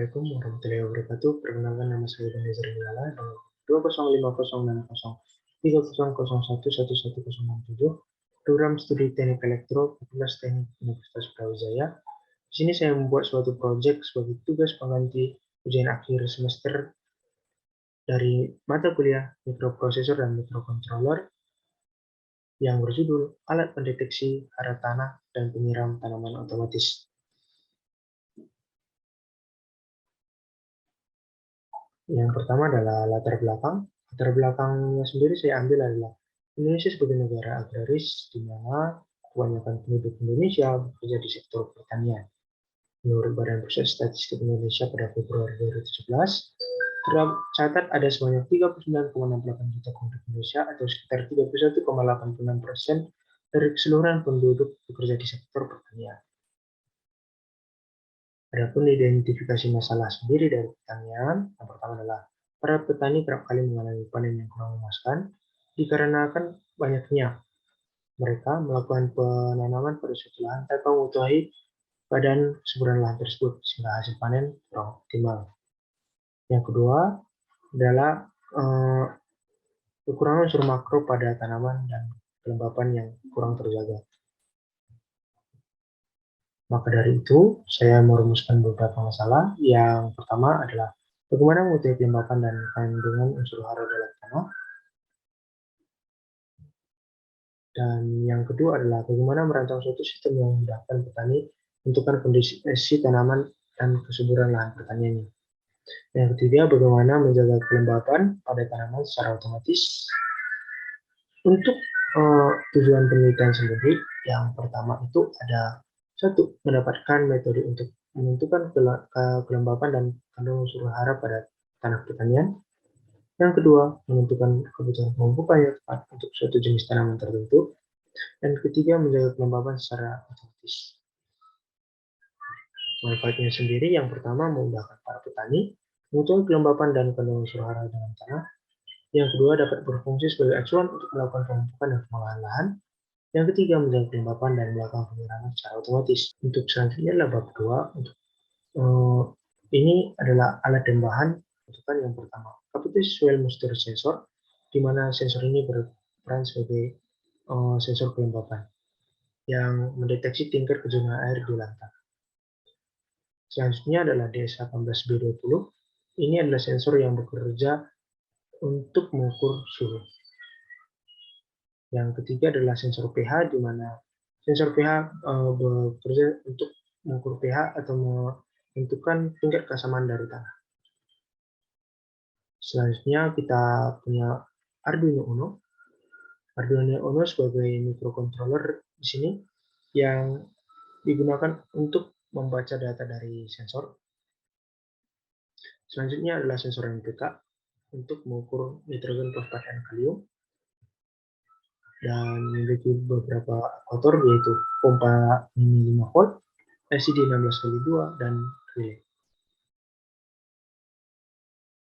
Assalamualaikum warahmatullahi wabarakatuh. Perkenalkan nama saya Dani Zerniala dengan 205066010011167 program studi Teknik Elektro Fakultas Teknik Universitas Brawijaya. Di sini saya membuat suatu proyek sebagai tugas pengganti ujian akhir semester dari mata kuliah mikroprosesor dan mikrocontroller yang berjudul Alat Pendeteksi Hara Tanah dan Penyiram Tanaman Otomatis. Yang pertama adalah latar belakang. Latar belakangnya sendiri saya ambil adalah Indonesia sebagai negara agraris di mana kebanyakan penduduk Indonesia bekerja di sektor pertanian. Menurut Badan Pusat Statistik Indonesia pada Februari 2017, tercatat ada sebanyak 39,68 juta penduduk Indonesia atau sekitar 31,86% dari keseluruhan penduduk bekerja di sektor pertanian. Adapun identifikasi masalah sendiri dari pertanian, yang pertama adalah para petani kerap kali mengalami panen yang kurang memuaskan dikarenakan banyaknya mereka melakukan penanaman pada suatu lahan tanpa mengetahui badan kesuburan lahan tersebut sehingga hasil panen kurang optimal. Yang kedua adalah kekurangan unsur makro pada tanaman dan kelembapan yang kurang terjaga. Maka dari itu, saya merumuskan beberapa masalah. Yang pertama adalah bagaimana mengetahui kelembapan dan kandungan unsur hara dalam tanah. Dan yang kedua adalah bagaimana merancang suatu sistem yang memudahkan petani menentukan kondisi tanaman dan kesuburan lahan pertaniannya. Yang ketiga, bagaimana menjaga kelembapan pada tanaman secara otomatis. Untuk tujuan penelitian sendiri, yang pertama itu ada satu, mendapatkan metode untuk menentukan kelembapan dan kandungan unsur hara pada tanah pertanian. Yang kedua, menentukan kebutuhan pemupukan yang tepat untuk suatu jenis tanaman tertentu. Dan ketiga, menjaga kelembapan secara otomatis. Manfaatnya sendiri, yang pertama, memudahkan para petani mengetahui kelembapan dan kandungan unsur hara dalam tanah. Yang kedua, dapat berfungsi sebagai acuan untuk melakukan pemupukan dan pengolahan lahan. Yang ketiga, menjaga kelembapan dan melakukan penyiraman secara otomatis. Untuk selanjutnya adalah bab 2. Untuk ini adalah alat dan bahan rujukan. Yang pertama, Kapasitif Soil Moisture Sensor, di mana sensor ini berperan sebagai sensor kelembapan yang mendeteksi tingkat kejenuhan air di lantai. Selanjutnya adalah DS18B20. Ini adalah sensor yang bekerja untuk mengukur suhu. Yang ketiga adalah sensor pH, di mana sensor pH bekerja untuk mengukur pH atau menentukan tingkat keasaman dari tanah. Selanjutnya kita punya Arduino Uno. Arduino Uno sebagai microcontroller di sini yang digunakan untuk membaca data dari sensor. Selanjutnya adalah sensor NPK untuk mengukur nitrogen, fosfat, dan kalium. Dan memiliki beberapa aktuator yaitu pompa mini 5 volt, LCD 16x2, dan relay.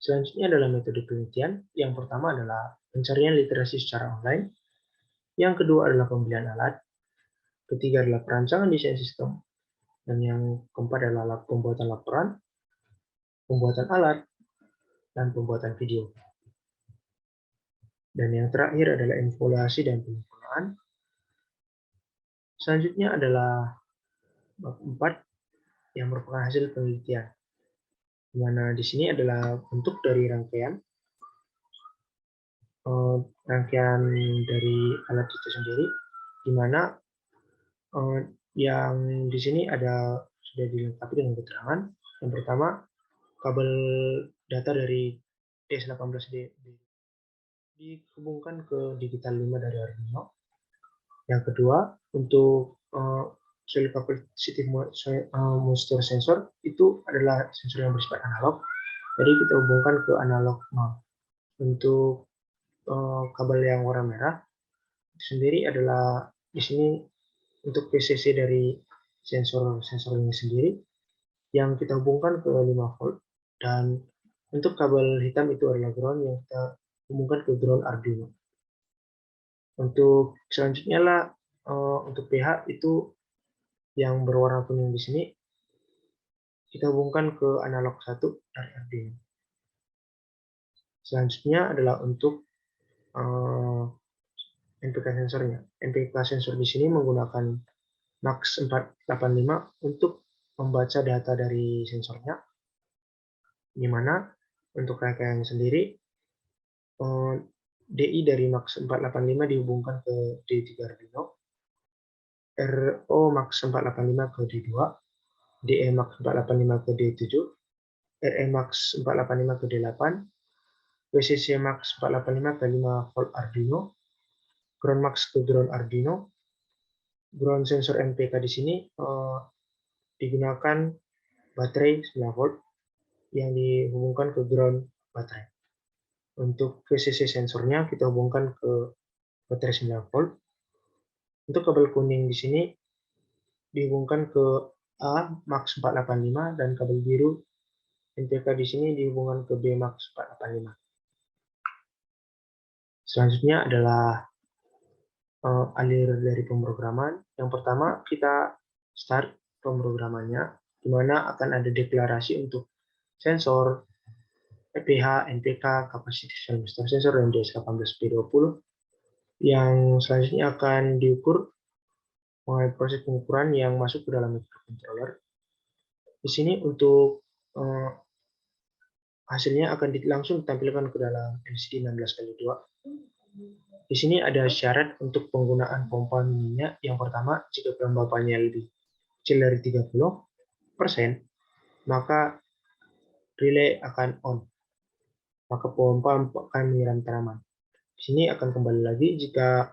Selanjutnya adalah metode penelitian. Yang pertama adalah pencarian literasi secara online. Yang kedua adalah pembelian alat. Ketiga adalah perancangan desain sistem. Dan yang keempat adalah pembuatan laporan, pembuatan alat, dan pembuatan video. Dan yang terakhir adalah evaluasi dan penyempurnaan. Selanjutnya adalah bab 4 yang merupakan hasil penelitian. Di mana di sini adalah bentuk dari rangkaian dari alat itu sendiri, di mana yang di sini ada sudah dilengkapi dengan keterangan. Yang pertama, kabel data dari DS18D dihubungkan ke digital 5 dari Arduino. Yang kedua, untuk soil capacitive moisture sensor itu adalah sensor yang bersifat analog, jadi kita hubungkan ke analog 0. Untuk kabel yang warna merah itu sendiri adalah di sini untuk PCC dari sensor ini sendiri yang kita hubungkan ke 5 volt, dan untuk kabel hitam itu adalah ground yang kita hubungkan ke ground Arduino. Untuk selanjutnya lah untuk pH itu yang berwarna kuning di sini kita hubungkan ke analog 1 dari Arduino. Selanjutnya adalah untuk NPK sensornya. NPK sensor di sini menggunakan MAX 485 untuk membaca data dari sensornya, di mana untuk rangkaian sendiri DI dari MAX 485 dihubungkan ke D3 Arduino, RO MAX 485 ke D2, DE MAX 485 ke D7, RE MAX 485 ke D8, VCC MAX 485 ke 5 volt Arduino, ground MAX ke ground Arduino. Ground sensor NPK di sini digunakan baterai 9 volt yang dihubungkan ke ground baterai. Untuk VCC sensornya kita hubungkan ke baterai 9 volt. Untuk kabel kuning di sini dihubungkan ke A MAX 485 dan kabel biru NPK di sini dihubungkan ke B MAX 485. Selanjutnya adalah alir dari pemrograman. Yang pertama kita start pemrogramannya, di mana akan ada deklarasi untuk sensor, PH, NPK, kapasitif sensor, dan DS18B20 yang selanjutnya akan diukur melalui proses pengukuran yang masuk ke dalam microcontroller. Di sini untuk hasilnya akan langsung ditampilkan ke dalam LCD 16x2. Di sini ada syarat untuk penggunaan pompa mininya. Yang pertama, jika kelembapannya lebih kecil dari 30%, maka relay akan on. Maka pompa akan menyiram tanaman. Di sini akan kembali lagi jika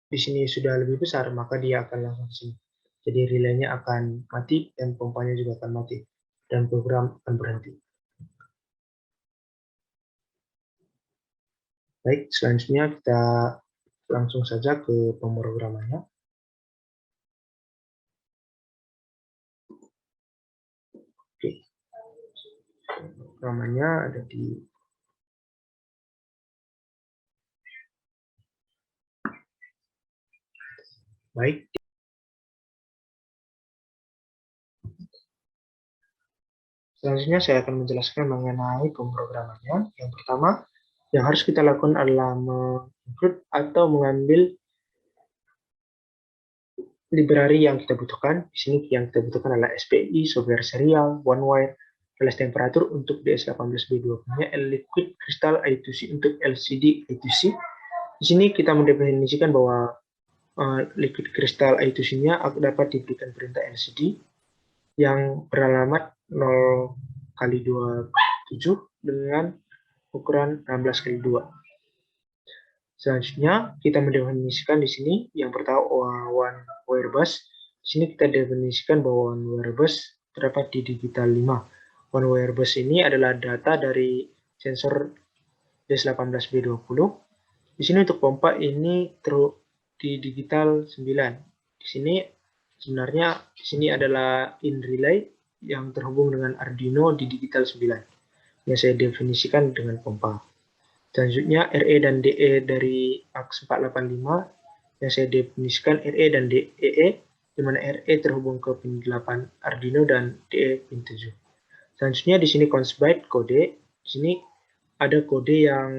di sini sudah lebih besar, maka dia akan langsung ke sini. Jadi relaynya akan mati dan pompanya juga akan mati dan program akan berhenti. Baik, selanjutnya kita langsung saja ke pemrogramannya. Oke, pemrogramannya ada di baik. Selanjutnya saya akan menjelaskan mengenai pemrogramannya. Yang pertama, yang harus kita lakukan adalah menginclude atau mengambil library yang kita butuhkan. Di sini yang kita butuhkan adalah SPI, software serial, one wire, kelas temperatur untuk DS18B20-nya, liquid crystal I2C untuk LCD I2C. Di sini kita mendefinisikan bahwa liquid crystal I2C-nya dapat diberikan perintah LCD yang beralamat 0x27 dengan ukuran 16x2. Selanjutnya kita mendefinisikan di sini yang pertama one wire bus. Di sini kita definisikan bahwa one wire bus terdapat di digital 5. One wire bus ini adalah data dari sensor DS18B20. Di sini untuk pompa ini di digital 9. Di sini sebenarnya di sini adalah in relay yang terhubung dengan Arduino di digital 9 yang saya definisikan dengan pompa. Selanjutnya RE dan DE dari MAX 485 yang saya definisikan RE dan DEE, di mana RE terhubung ke pin 8 Arduino dan DE pin 7. Selanjutnya di sini const byte kode. Di sini ada kode yang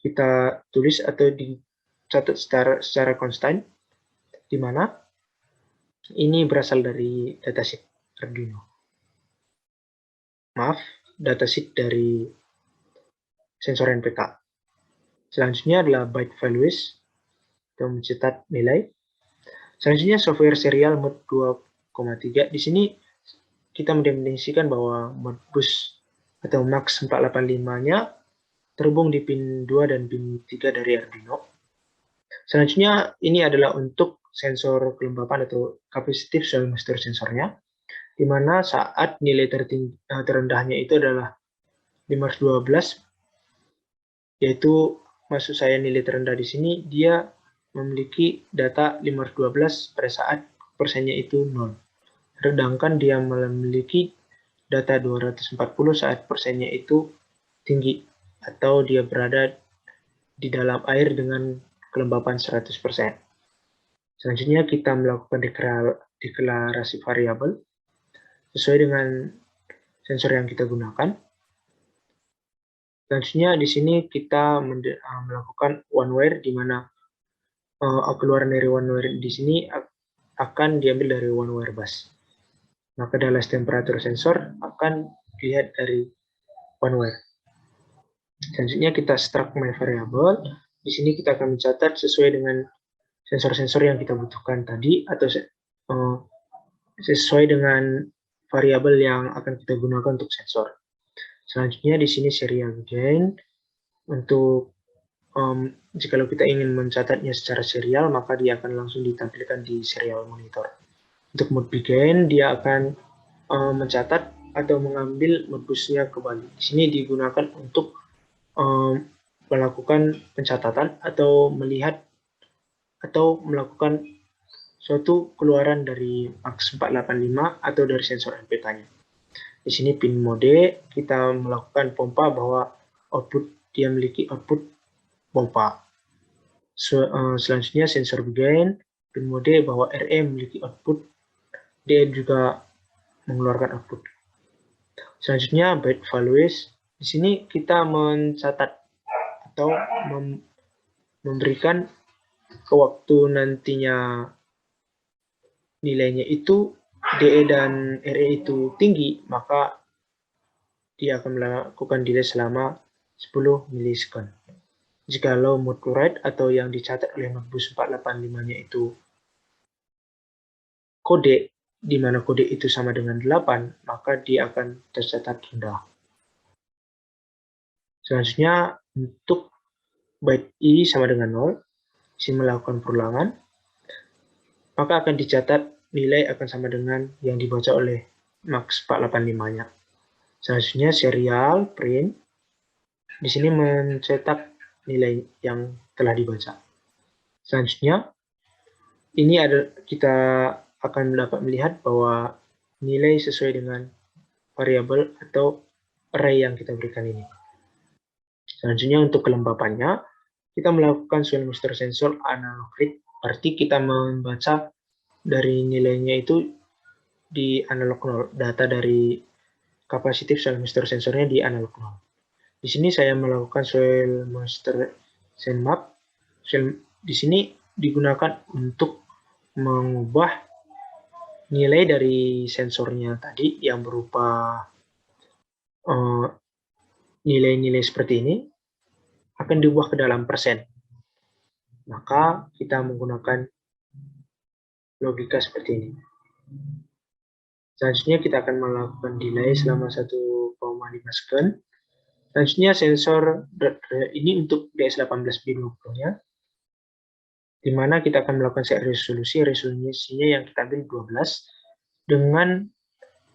kita tulis atau dicatat secara konstan, di mana ini berasal dari datasheet Arduino. Maaf, datasheet dari sensor NPK. Selanjutnya adalah byte values atau mencetak nilai. Selanjutnya software serial mode 2,3. Di sini kita mendefinisikan bahwa modbus atau MAX 485-nya terhubung di pin 2 dan pin 3 dari Arduino. Selanjutnya ini adalah untuk sensor kelembapan atau capacitive soil-moisture sensornya, di mana saat nilai terendahnya itu adalah 512, yaitu maksud saya nilai terendah di sini dia memiliki data 512 pada saat persennya itu 0. Sedangkan dia memiliki data 240 saat persennya itu tinggi atau dia berada di dalam air dengan kelembapan 100%. Selanjutnya kita melakukan deklarasi variabel sesuai dengan sensor yang kita gunakan. Selanjutnya di sini kita melakukan one wire, di mana keluaran dari one wire di sini akan diambil dari one wire bus. Maka dalam temperatur sensor akan dilihat dari one wire. Selanjutnya kita struct my variable. Di sini kita akan mencatat sesuai dengan sensor-sensor yang kita butuhkan tadi, atau sesuai dengan variabel yang akan kita gunakan untuk sensor. Selanjutnya di sini serial begin. Untuk jika kita ingin mencatatnya secara serial, maka dia akan langsung ditampilkan di serial monitor. Untuk mode begin, dia akan mencatat atau mengambil modbusnya kembali. Di sini digunakan untuk melakukan pencatatan atau melihat atau melakukan suatu keluaran dari MAX 485 atau dari sensor NPK-nya. Di sini pin mode, kita melakukan pompa bahwa output dia memiliki output pompa. Selanjutnya sensor begin, pin mode bahwa RE memiliki output, dia juga mengeluarkan output. Selanjutnya byte values, di sini kita mencatat atau memberikan ke waktu nantinya nilainya itu DE dan RE itu tinggi, maka dia akan melakukan delay selama 10 milisekund. Jika low mode write atau yang dicatat oleh Modbus 485-nya itu kode, di mana kode itu sama dengan 8, maka dia akan tercatat rendah. Selanjutnya, untuk byte I sama dengan 0, isi melakukan perulangan, maka akan dicatat nilai akan sama dengan yang dibaca oleh MAX 485-nya. Selanjutnya serial print, di sini mencetak nilai yang telah dibaca. Selanjutnya, ini ada kita akan dapat melihat bahwa nilai sesuai dengan variabel atau array yang kita berikan ini. Selanjutnya untuk kelembapannya, kita melakukan Swell-Muster sensor analog read, berarti kita membaca dari nilainya itu di analog 0, data dari kapasitif Swell-Muster sensornya di analog 0. Di sini saya melakukan Swell-Muster senmap. Di sini digunakan untuk mengubah nilai dari sensornya tadi yang berupa nilai-nilai seperti ini akan diubah ke dalam persen. Maka kita menggunakan logika seperti ini. Selanjutnya kita akan melakukan delay selama 1,5 second. Selanjutnya sensor ini untuk DS18B20-nya, di mana kita akan melakukan set resolusinya yang kita ambil 12 dengan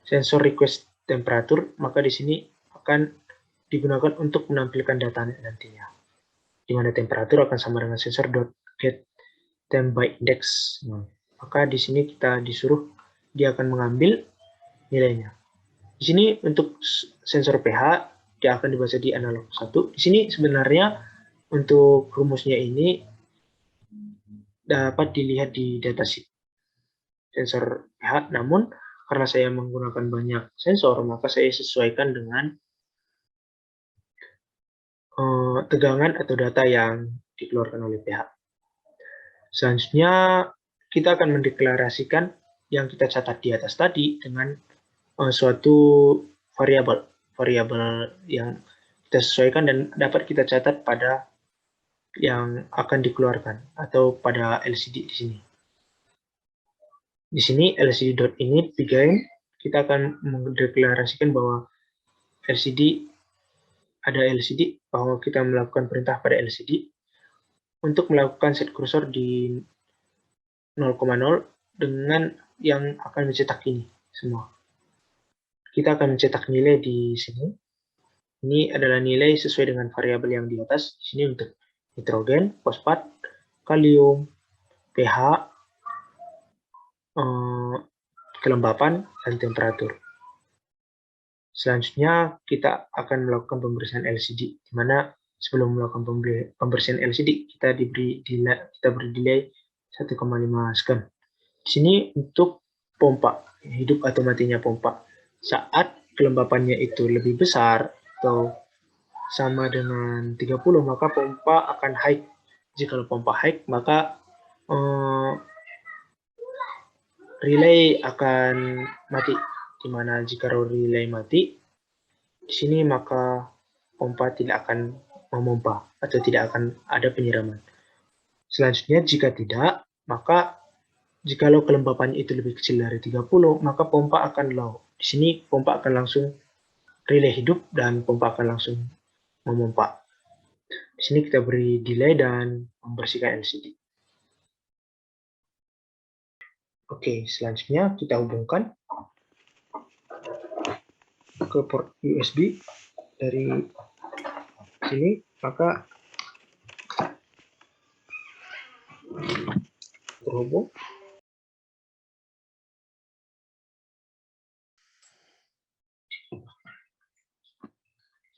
sensor request temperatur, maka di sini akan digunakan untuk menampilkan data nantinya, di mana temperatur akan sama dengan sensor .get temp by index. Maka di sini kita disuruh dia akan mengambil nilainya. Di sini untuk sensor pH dia akan dibaca di analog 1. Di sini sebenarnya untuk rumusnya ini dapat dilihat di datasheet sensor pH, namun karena saya menggunakan banyak sensor, maka saya sesuaikan dengan tegangan atau data yang dikeluarkan oleh pH. Selanjutnya, kita akan mendeklarasikan yang kita catat di atas tadi dengan suatu variabel yang kita sesuaikan dan dapat kita catat pada yang akan dikeluarkan atau pada LCD di sini. Di sini LCD.init begin, kita akan mendeklarasikan bahwa ada LCD, bahwa kita melakukan perintah pada LCD untuk melakukan set cursor di 0,0 dengan yang akan mencetak ini semua. Kita akan mencetak nilai di sini. Ini adalah nilai sesuai dengan variabel yang di atas. Di sini untuk nitrogen, fosfat, kalium, pH, kelembapan, dan temperatur. Selanjutnya kita akan melakukan pembersihan LCD, di mana sebelum melakukan pembersihan LCD kita beri delay 1,5 second. Di sini untuk pompa, hidup atau matinya pompa. Saat kelembapannya itu lebih besar atau sama dengan 30, maka pompa akan high. Jika pompa high, maka relay akan mati. Dimana jika relay mati, di sini maka pompa tidak akan memompa atau tidak akan ada penyiraman. Selanjutnya, jika tidak, maka jikalau kelembapannya itu lebih kecil dari 30, maka pompa akan low. Di sini pompa akan langsung relay hidup dan pompa akan langsung memompa. Di sini kita beri delay dan membersihkan LCD. Oke, selanjutnya kita hubungkan ke port USB dari sini, maka terhubung.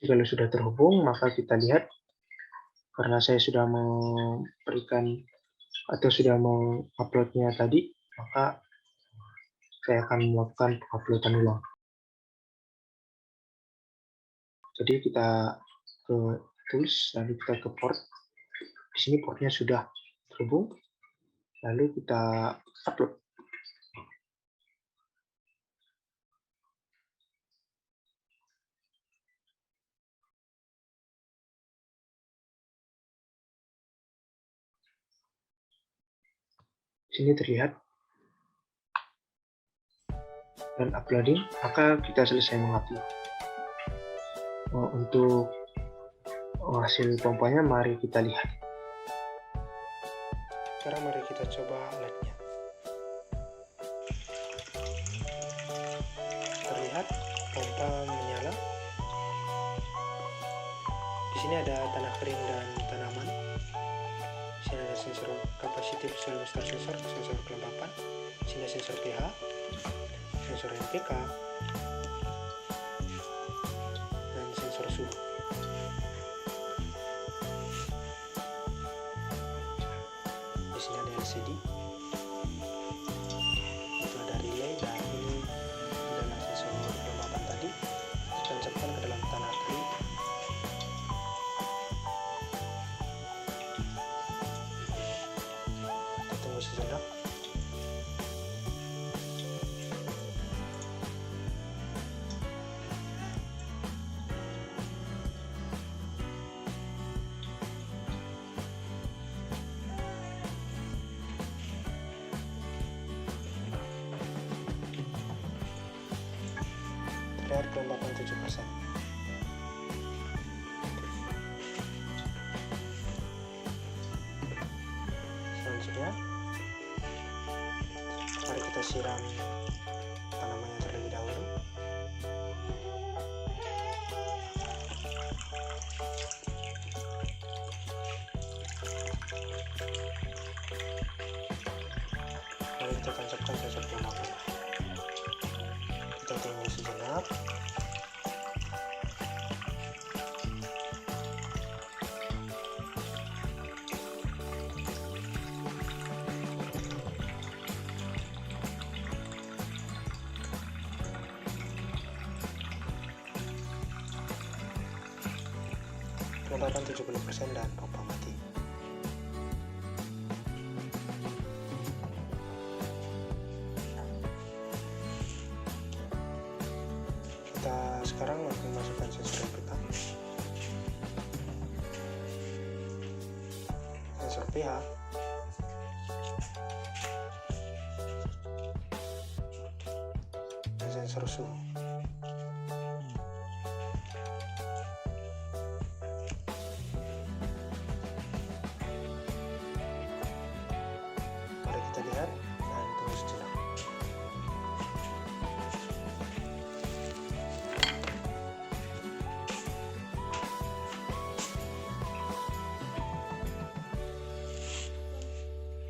Jika sudah terhubung, maka kita lihat, karena saya sudah memberikan atau sudah menguploadnya tadi, maka saya akan melakukan uploadan ulang. Jadi kita ke tools, lalu kita ke port. Di sini portnya sudah terhubung, lalu kita upload. Di sini terlihat dan uploading, maka kita selesai mengupload. Untuk hasil pompanya mari kita lihat. Sekarang mari kita coba LED-nya. Terlihat pompa menyala. Di sini ada tanah kering dan tanaman. Di sini ada sensor kapasitif soil moisture sensor, sensor kelembapan. Di sini sensor pH, sensor NPK, dan sensor suhu. Di sini ada LCD, itu ada relay, dan ini adalah sensor kelembapan tadi. Ditancapkan ke dalam tanah kering. Kita tunggu sejenak. Terlihat kelembapan 7%. Selanjutnya, mari kita siram tanamannya terlebih dahulu. Mari kita tancapkan sensor kelembapan. Kita tunggu sejenak. Kelembapan 70% dan pompa mati. Kita sekarang memasukkan sensor NPK, sensor pH, dan sensor suhu. Mari kita lihat dan tunggu sejenak.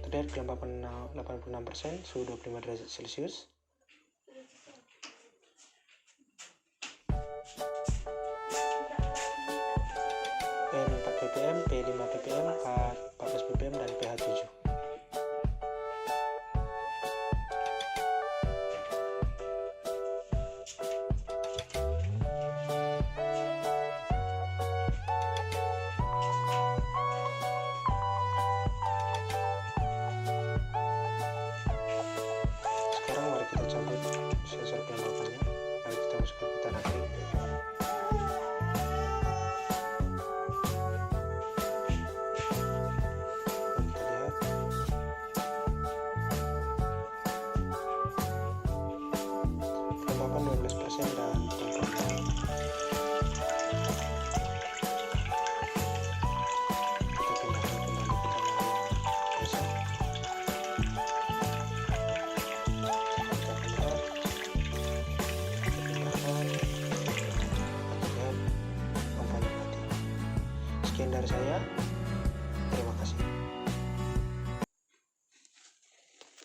Terlihat kelembapan 86%, suhu 25 derajat Celcius. N 4 ppm, P 5 ppm, K 14 ppm, dan pH 7. webinar saya.